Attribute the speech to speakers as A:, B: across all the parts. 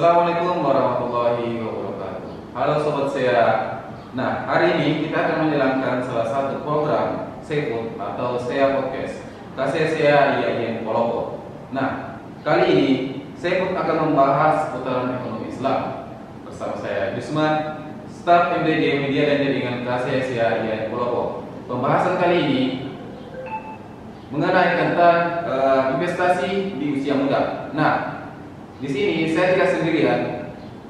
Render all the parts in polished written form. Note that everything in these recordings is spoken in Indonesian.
A: Assalamualaikum warahmatullahi wabarakatuh. Halo sobat saya. Nah, hari ini kita akan menjalankan salah satu program Sekut atau Sea Podcast. Kasih saya IAIN Polopo. Nah, kali ini Sekut akan membahas seputaran ekonomi Islam. Bersama saya Yusman, staf MDG Media dan Jaringan Kasih saya IAIN Polopo. Pembahasan kali ini mengenai tentang investasi di usia muda. Nah, di sini saya tidak sendirian.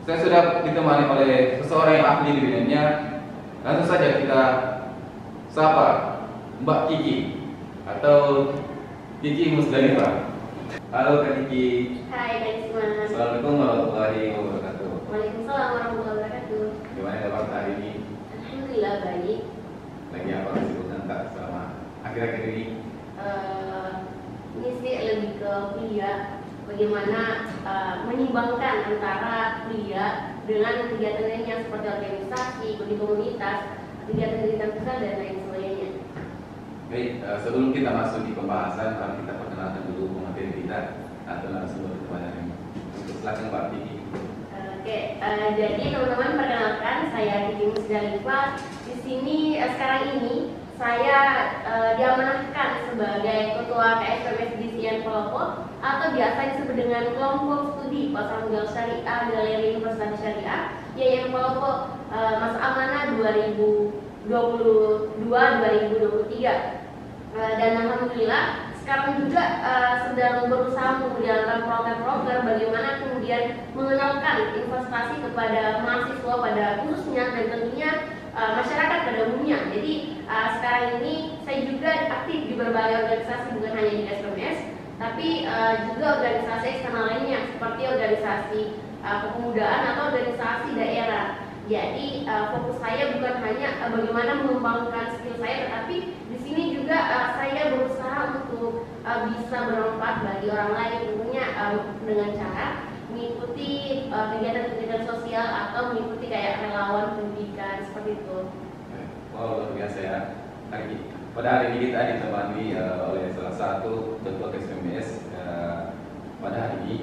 A: Saya sudah ditemani oleh seseorang yang ahli di bidangnya. Langsung saja kita sapa Mbak Kiki atau Kiki Musdalifah. Halo Kak Kiki.
B: Hai Kak Isman.
A: Assalamualaikum warahmatullahi wabarakatuh.
B: Waalaikumsalam warahmatullahi wabarakatuh.
A: Gimana kabar hari ini?
B: Alhamdulillah baik.
A: Lagi apa kesibukan Kak selama akhir-akhir ini?
B: Ini sih lebih ke kuliah. Bagaimana menyimbangkan antara kuliah dengan kegiatan lainnya seperti organisasi, di komunitas, kegiatan-kegiatan besar dan lain sebagainya.
A: Baik, sebelum kita masuk di pembahasan, mari kita perkenalkan dulu pemateri kita atau narasumber kita hari ini. Silakan Mbak Kiki.
B: Jadi teman-teman perkenalkan, saya Kiki Musdalifah. Di sini sekarang ini saya diamanahkan sebagai ketua KSPMS di Sian Polopo atau biasa disebut dengan kelompok studi pasar modal syariah Galeri Universitas Syariah Yayan Polopo masa amanah 2022-2023. Dan alhamdulillah sekarang juga sedang berusaha menjalankan program-program bagaimana kemudian mengenalkan investasi kepada mahasiswa pada khususnya dan tentunya masyarakat pada umumnya. Jadi sekarang ini saya juga aktif di berbagai organisasi, bukan hanya di SPMS, tapi juga organisasi eksternal lainnya seperti organisasi kepemudaan atau organisasi daerah. Jadi fokus saya bukan hanya bagaimana mengembangkan skill saya, tetapi di sini juga saya berusaha untuk bisa bermanfaat bagi orang lain, tentunya dengan cara mengikuti kegiatan-kegiatan sosial atau mengikuti kayak relawan pendidikan seperti itu.
A: Oh, luar biasa ya. Pada hari ini kita ditemani oleh salah satu ketua KSPMS pada hari ini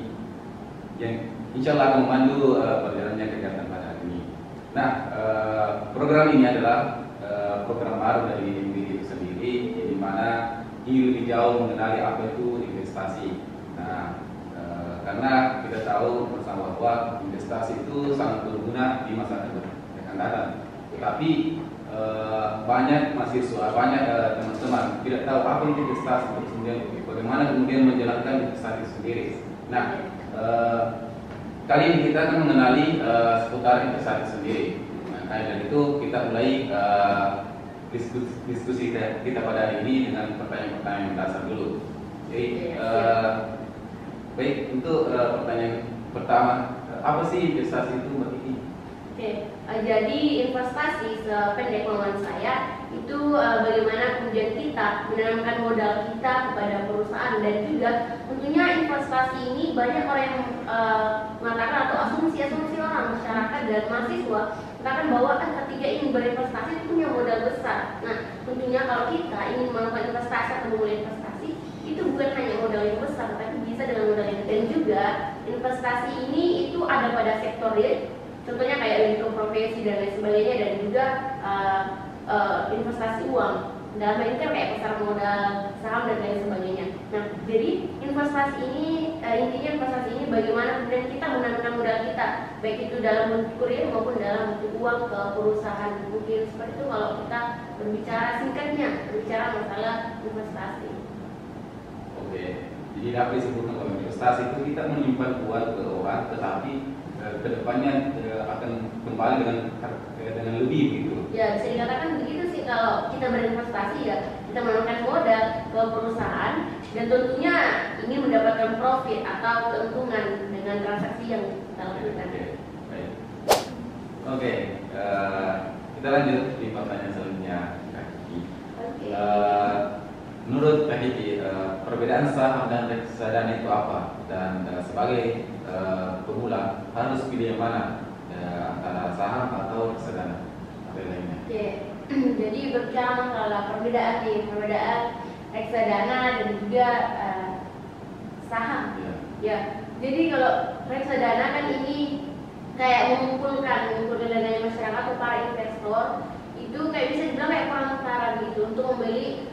A: yang insya Allah akan memandu perjalanannya kegiatan pada hari ini. Nah, program ini adalah program baru dari diri sendiri, di mana ingin lebih jauh mengenali apa itu investasi. Nah, karena kita tahu bersama bahwa investasi itu sangat berguna di masa akan datang. Tetapi banyak mahasiswa, banyak teman-teman tidak tahu apa itu investasi, kemudian bagaimana kemudian menjalankan investasi sendiri. Nah, kali ini kita akan mengenali seputar investasi sendiri. Nah, dari itu kita mulai diskusi kita pada hari ini dengan pertanyaan-pertanyaan dasar dulu. Jadi, baik, untuk pertanyaan pertama, apa sih investasi itu Mbak Kiki?
B: Jadi investasi sependek pemahaman saya itu bagaimana kemudian kita menanamkan modal kita kepada perusahaan, dan juga tentunya investasi ini banyak orang yang mengatakan atau asumsi orang masyarakat dan mahasiswa mengatakan bahwa ketika ingin berinvestasi itu punya modal besar. Nah, tentunya kalau kita ingin melakukan investasi atau memulai investasi itu bukan hanya modal yang besar, tapi bisa dengan modal yang, dan juga investasi ini itu ada pada sektor real, contohnya kayak untuk profesi dan lain sebagainya, dan juga investasi uang dalam hal ini kan kayak pasar modal, saham dan lain sebagainya. Nah, jadi investasi ini intinya investasi ini bagaimana kemudian kita menanamkan modal kita, baik itu dalam bentuk real maupun dalam bentuk uang ke perusahaan. Mungkin seperti itu kalau kita berbicara singkatnya, berbicara masalah investasi.
A: Oke, jadi dapat disebutkan bahwa investasi itu kita menyimpan uang ke orang, tetapi kedepannya akan kembali dengan lebih gitu.
B: Ya, bisa dikatakan begitu sih. Kalau kita berinvestasi ya kita menanamkan modal ke perusahaan dan tentunya ingin mendapatkan profit atau keuntungan dengan transaksi yang kita lakukan.
A: Oke, kita lanjut di pertanyaan selanjutnya, Kak Kiki. Menurut Kak Kiki, perbedaan saham dan reksadana itu apa? Dan sebagai pemula harus pilih yang mana, antara saham atau reksadana atau yang lainnya?
B: Jadi berbicara masalah perbedaan reksadana dan juga saham. Ya, Jadi kalau reksadana kan ini kayak mengumpulkan dana masyarakat atau para investor, itu kayak bisa dibilang kayak perantara gitu untuk membeli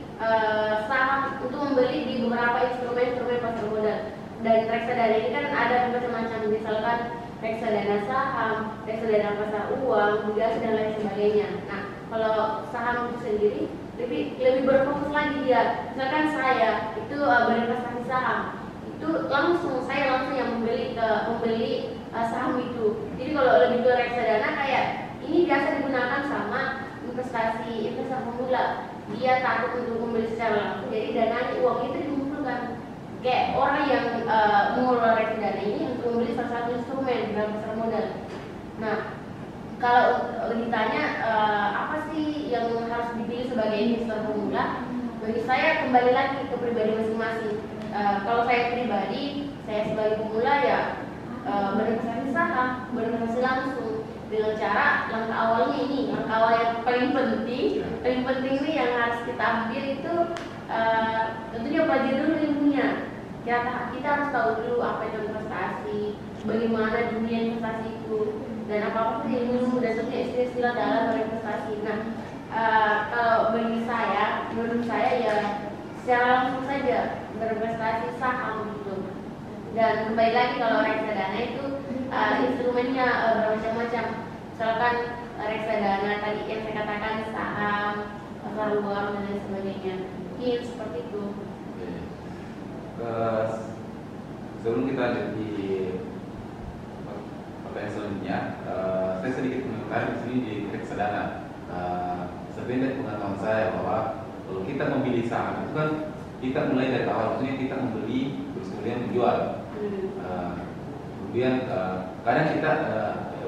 B: saham, untuk membeli di beberapa instrumen pasar modal. Dan reksadana ini kan ada macam-macam, misalkan reksadana saham, reksadana pasar uang, obligasi dan lain sebagainya. Nah, kalau saham itu sendiri lebih berfokus lagi dia. Misalkan saya itu berinvestasi saham, itu saya langsung yang membeli saham itu. Jadi kalau lebih ke reksadana kayak ini biasa digunakan sama investor pemula. Dia takut untuk membeli secara langsung, jadi dananya uang itu dikumpulkan. Kayak orang yang mengelola reksadana ini untuk membeli salah satu instrumen dalam pasar modal. Nah, kalau ditanya apa sih yang harus dipilih sebagai investor pemula, bagi saya kembali lagi ke pribadi masing-masing. Kalau saya pribadi, saya sebagai pemula ya berinvestasi saham, berinvestasi langsung dengan cara langkah awalnya ini, langkah awal yang paling penting nih yang harus kita ambil itu tentunya pelajari dulu ilmunya. Kita harus tahu dulu apa itu investasi, bagaimana dunia investasi itu, dan apa ilmu dasarnya istilah dalam berinvestasi. Nah, kalau bagi saya, menurut saya ya secara langsung saja berinvestasi saham gitu. Dan kembali lagi kalau reksadana itu instrumennya bermacam-macam. Misalkan reksadana tadi yang saya katakan saham, pasar uang dan lain sebagainya. Mungkin seperti itu.
A: Sebelum kita lanjut di pertanyaan selanjutnya, saya sedikit mengenai di sini di reksadana. Sebenarnya pengetahuan saya bahwa kalau kita memilih saham itu kan kita mulai dari awal, maksudnya kita membeli terus kemudian menjual. Kemudian kadang kita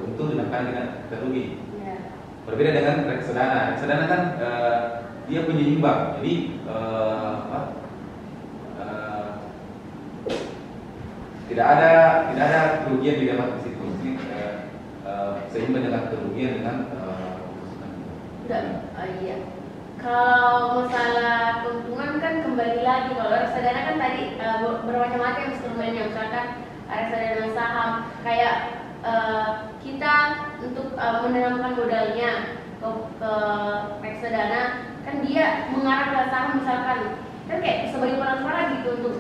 A: untung dan kadang kita rugi. Berbeda dengan reksadana. Reksadana kan dia penyeimbang, jadi tidak ada kerugian di dalam situ. Seimbang dengan kerugian dengan
B: iya. Kalau masalah keuntungan kan kembali lagi, kalau reksadana kan tadi bermacam-macam instrumennya, misalkan reksadana saham kayak kita untuk menanamkan modalnya ke reksadana kan dia mengarah ke saham, misalkan kan kayak sebagai transparan gitu untuk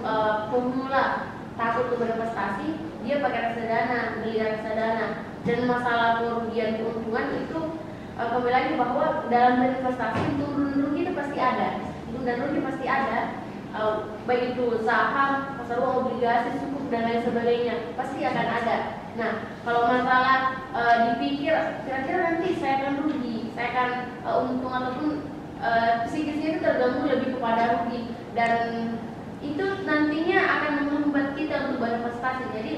B: pemula takut untuk berinvestasi, dia pakai reksadana, beli reksadana. Dan masalah kerugian keuntungan itu kembali lagi bahwa dalam berinvestasi untung dan rugi itu pasti ada, baik itu saham, pasar uang, obligasi, sukuk dan lain sebagainya pasti akan ada. Nah, kalau masalah dipikir kira-kira nanti saya akan rugi, saya akan untung ataupun psikisnya itu terganggu lebih kepada rugi, dan itu nantinya akan menghambat kita untuk berinvestasi. Jadi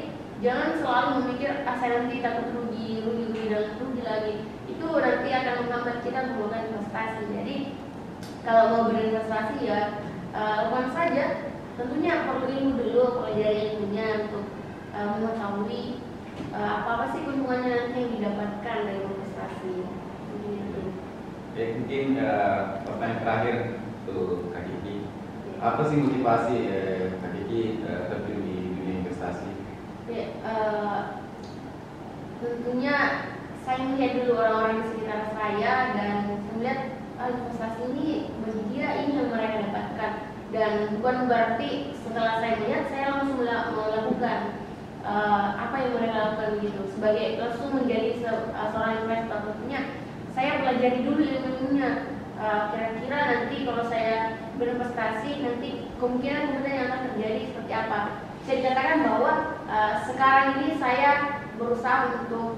B: jangan selalu memikir saya nanti takut rugi dan rugi lagi. Itu nanti akan menghambat kita untuk melakukan investasi. Jadi kalau mau berinvestasi ya lakukan saja. Tentunya perlu ilmu dulu, pelajari ilmunya untuk mengetahui apa sih keuntungannya nanti yang didapatkan dari investasi. Gitu.
A: Ya, mungkin pertanyaan terakhir untuk Kak Kiki. Apa sih motivasi Kak Kiki terjun di dunia investasi?
B: Ya, tentunya saya melihat dulu orang-orang di sekitar saya dan saya melihat investasi ini bagi dia ini yang mereka dapatkan, dan bukan berarti setelah saya melihat saya langsung melakukan apa yang mereka lakukan gitu sebagai langsung menjadi seorang investor. Tentunya saya pelajari dulu ilmunya, kira-kira nanti kalau saya berinvestasi nanti kemungkinan yang akan terjadi seperti apa. Saya dikatakan bahwa sekarang ini saya berusaha untuk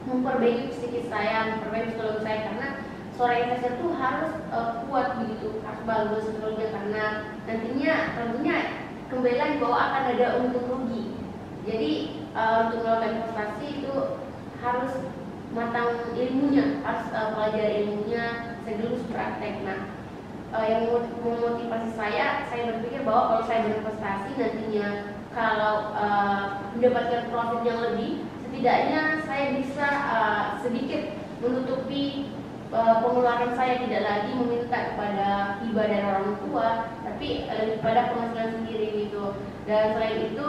B: memperbaiki psikis saya, memperbaiki psikologi saya, karena seorang investor itu harus kuat begitu, harus bagus psikologinya, karena nantinya tentunya kembali lagi bahwa akan ada untung rugi. Jadi untuk melakukan investasi itu harus matang ilmunya, harus pelajari ilmunya, sekaligus praktek. Nah, yang memotivasi saya berpikir bahwa kalau saya berinvestasi nantinya kalau mendapatkan profit yang lebih, setidaknya saya bisa sedikit menutupi pengeluaran saya, tidak lagi meminta kepada hibah dari orang tua, tapi lebih pada penghasilan sendiri gitu. Dan selain itu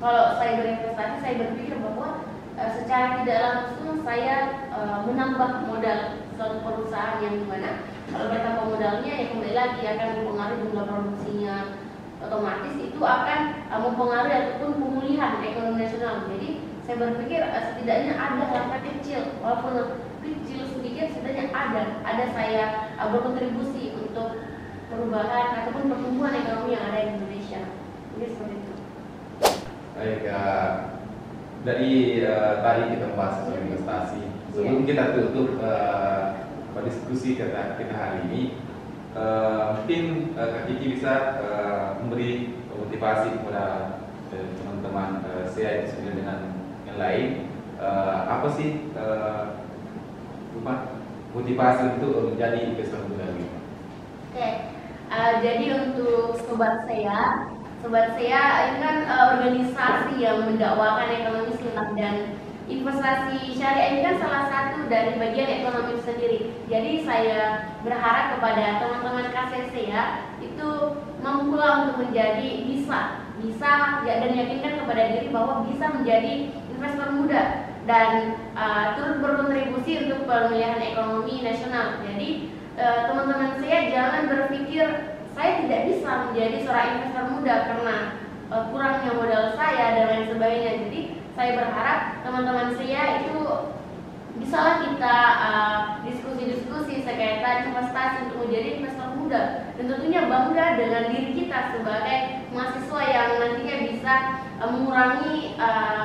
B: kalau saya berinvestasi, saya berpikir bahwa secara tidak langsung saya menambah modal suatu perusahaan yang dimana kalau bertambah modalnya ya kembali lagi akan mempengaruhi jumlah produksinya, otomatis itu akan mempengaruhi ataupun pemulihan ekonomi nasional. Jadi saya berpikir setidaknya ada langkah kecil, walaupun kecil sedikit, setidaknya ada saya berkontribusi untuk perubahan ataupun pertumbuhan ekonomi yang ada di Indonesia. Jadi seperti itu.
A: Baik, dari tadi kita membahas soal investasi. Sebelum kita tutup diskusi kita hari ini, mungkin Kak Kiki bisa memberi motivasi kepada teman-teman saya itu sendiri dengan yang lain. Apa sih motivasi untuk menjadi investor muda ini?
B: Oke, jadi untuk sobat saya ini kan organisasi yang mendakwakan ekonomi Islam dan investasi syariah ini kan salah satu dari bagian ekonomi itu sendiri. Jadi saya berharap kepada teman-teman KCC ya, itu mampulah untuk menjadi bisa ya, dan yakinkan kepada diri bahwa bisa menjadi investor muda dan turut berkontribusi untuk pemulihan ekonomi nasional. Jadi teman-teman saya jangan berpikir saya tidak bisa menjadi seorang investor muda karena kurangnya modal saya dan lain sebagainya. Jadi saya berharap teman-teman saya itu bisalah kita diskusi-diskusi sekaitan investasi untuk menjadi investor muda, dan tentunya bangga dengan diri kita sebagai mahasiswa yang nantinya bisa mengurangi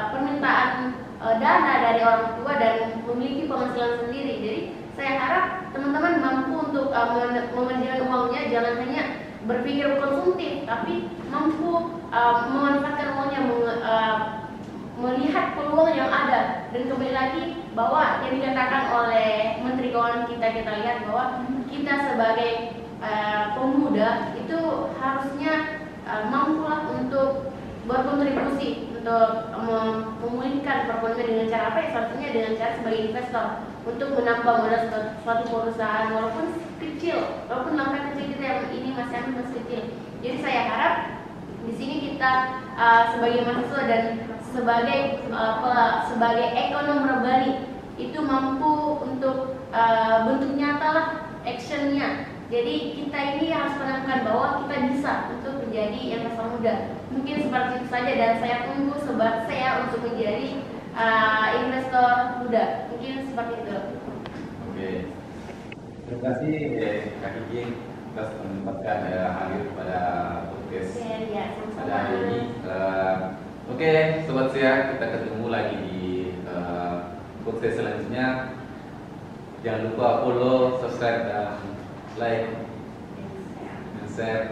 B: permintaan dana dari orang tua dan memiliki penghasilan sendiri. Jadi saya harap teman-teman mampu untuk memanfaatkan uangnya, jangan hanya berpikir konsumtif, tapi mampu memanfaatkan uangnya, melihat peluang yang ada. Dan kembali lagi bahwa yang dikatakan oleh Menteri Keuangan kita lihat bahwa kita sebagai pemuda itu harusnya mampulah untuk berkontribusi untuk memulihkan perekonomian dengan cara apa ya? Satunya dengan cara sebagai investor untuk menambah modal suatu perusahaan walaupun kecil, walaupun langkah kecil kita yang ini masih kecil. Jadi saya harap di sini kita sebagai mahasiswa dan sebagai ekonom rebani itu mampu untuk bentuk nyata lah actionnya. Jadi kita ini harus menemukan bahwa kita bisa untuk menjadi investor muda. Mungkin seperti itu saja, dan saya tunggu sobat saya untuk menjadi investor muda. Mungkin seperti itu. Oke.
A: Terima kasih Kak Kiki atas menempatkan hadir pada podcast pada hari ini. Oke, sobat saya, kita ketemu lagi di podcast selanjutnya. Jangan lupa follow, subscribe, dan like dan share.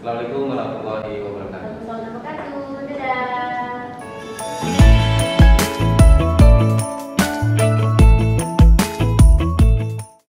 A: Assalamualaikum warahmatullahi wabarakatuh.